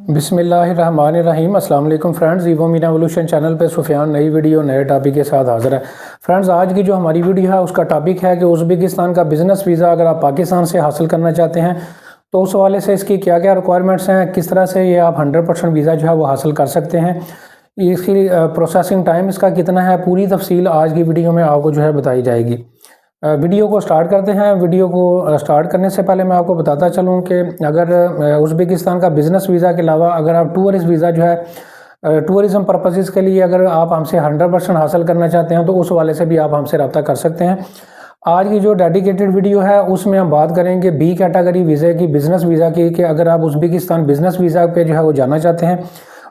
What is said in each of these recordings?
बिस्मिल्लाहिर्रहमानिर्रहीम। अस्सलाम वालेकुम friends, evo Meena evolution channel पे सुफियान नई वीडियो नए टॉपिक के साथ हाजिर है। फ्रेंड्स, आज की जो हमारी वीडियो है उसका टॉपिक है कि उज़्बेकिस्तान का बिज़नेस वीज़ा अगर आप पाकिस्तान से हासिल करना चाहते हैं तो उस हवाले से इसकी क्या क्या रिक्वायरमेंट्स हैं, किस तरह से ये आप 100% वीज़ा जो है वो हासिल कर सकते हैं, इसकी प्रोसेसिंग टाइम इसका कितना है, पूरी तफसील आज की वीडियो में आपको जो है बताई जाएगी। वीडियो को स्टार्ट करते हैं। वीडियो को स्टार्ट करने से पहले मैं आपको बताता चलूं कि अगर उज़्बेकिस्तान का बिज़नेस वीज़ा के अलावा अगर आप टूरिस्ट वीज़ा जो है टूरिज़म पर्पसेस के लिए अगर आप हमसे 100% हासिल करना चाहते हैं तो उस वाले से भी आप हमसे रब्ता कर सकते हैं। आज की जो डेडिकेटेड वीडियो है उसमें हम बात करेंगे बी कैटेगरी वीज़े की, बिज़नेस वीज़ा की, कि अगर आप उज़्बेकिस्तान बिज़नेस वीज़ा पे जो है वो जाना चाहते हैं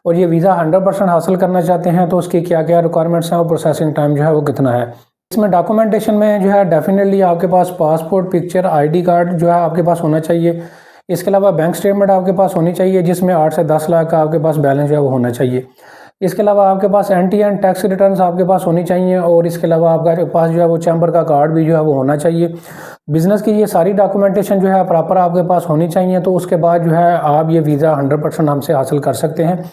और ये वीज़ा 100% हासिल करना चाहते हैं तो उसकी क्या क्या रिक्वायरमेंट्स हैं और प्रोसेसिंग टाइम जो है वो कितना है। इसमें डॉक्यूमेंटेशन में जो है डेफिनेटली आपके पास पासपोर्ट, पिक्चर, आईडी कार्ड जो है आपके पास होना चाहिए। इसके अलावा बैंक स्टेटमेंट आपके पास होनी चाहिए जिसमें 8 से 10 लाख का आपके पास बैलेंस जो है वो होना चाहिए। इसके अलावा आपके पास NTN टैक्स रिटर्न्स आपके पास होनी चाहिए और इसके अलावा आपके पास जो है वो चैम्बर का कार्ड भी जो है वो होना चाहिए। बिज़नेस की ये सारी डॉक्यूमेंटेशन जो है प्रॉपर आपके पास होनी चाहिए, तो उसके बाद जो है आप ये वीज़ा 100% हमसे हासिल कर सकते हैं।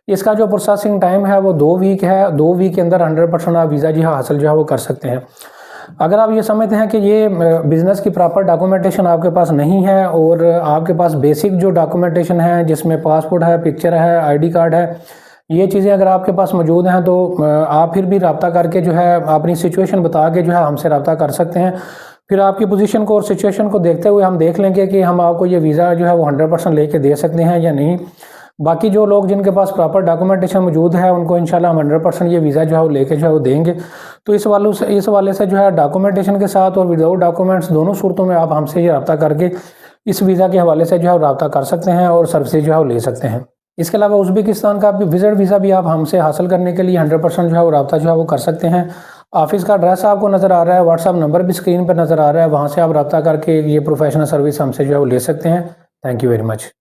इसका जो प्रोसेसिंग टाइम है वो 2 वीक है। 2 वीक के अंदर 100% आप वीज़ा जो है हासिल जो है वो कर सकते हैं। अगर आप ये समझते हैं कि ये बिज़नेस की प्रॉपर डॉक्यूमेंटेशन आपके पास नहीं है और आपके पास बेसिक जो डॉक्यूमेंटेशन है जिसमें पासपोर्ट है, पिक्चर है, आईडी कार्ड है, ये चीज़ें अगर आपके पास मौजूद हैं तो आप फिर भी रब्ता करके जो है अपनी सिचुएशन बता के जो है हमसे रब्ता कर सकते हैं। फिर आपकी पोजीशन को और सिचुएशन को देखते हुए हम देख लेंगे कि हम आपको ये वीज़ा जो है वो 100% लेके दे सकते हैं या नहीं। बाकी जो लोग जिनके पास प्रॉपर डॉक्यूमेंटेशन मौजूद है उनको इंशाल्लाह हम 100% ये वीज़ा जो है वो लेके जो है वो देंगे। तो इस वाले से जो है डॉक्यूमेंटेशन के साथ और विदाउट डॉक्यूमेंट्स दोनों सूरतों में आप हमसे ये रब्ता करके इस वीज़ा के हवाले से जो है रब्ता कर सकते हैं और सर्विसेज जो है वो ले सकते हैं। इसके अलावा उज़्बेकिस्तान का विजिट वीज़ा भी आप हमसे हासिल करने के लिए 100% जो है वो रब्ता जो है वो कर सकते हैं। ऑफिस का एड्रेस आपको नज़र आ रहा है, व्हाट्सअप नंबर भी स्क्रीन पर नज़र आ रहा है, वहाँ से आप रब्ता करके ये प्रोफेशनल सर्विस हमसे जो है वो ले सकते हैं। Thank you very much.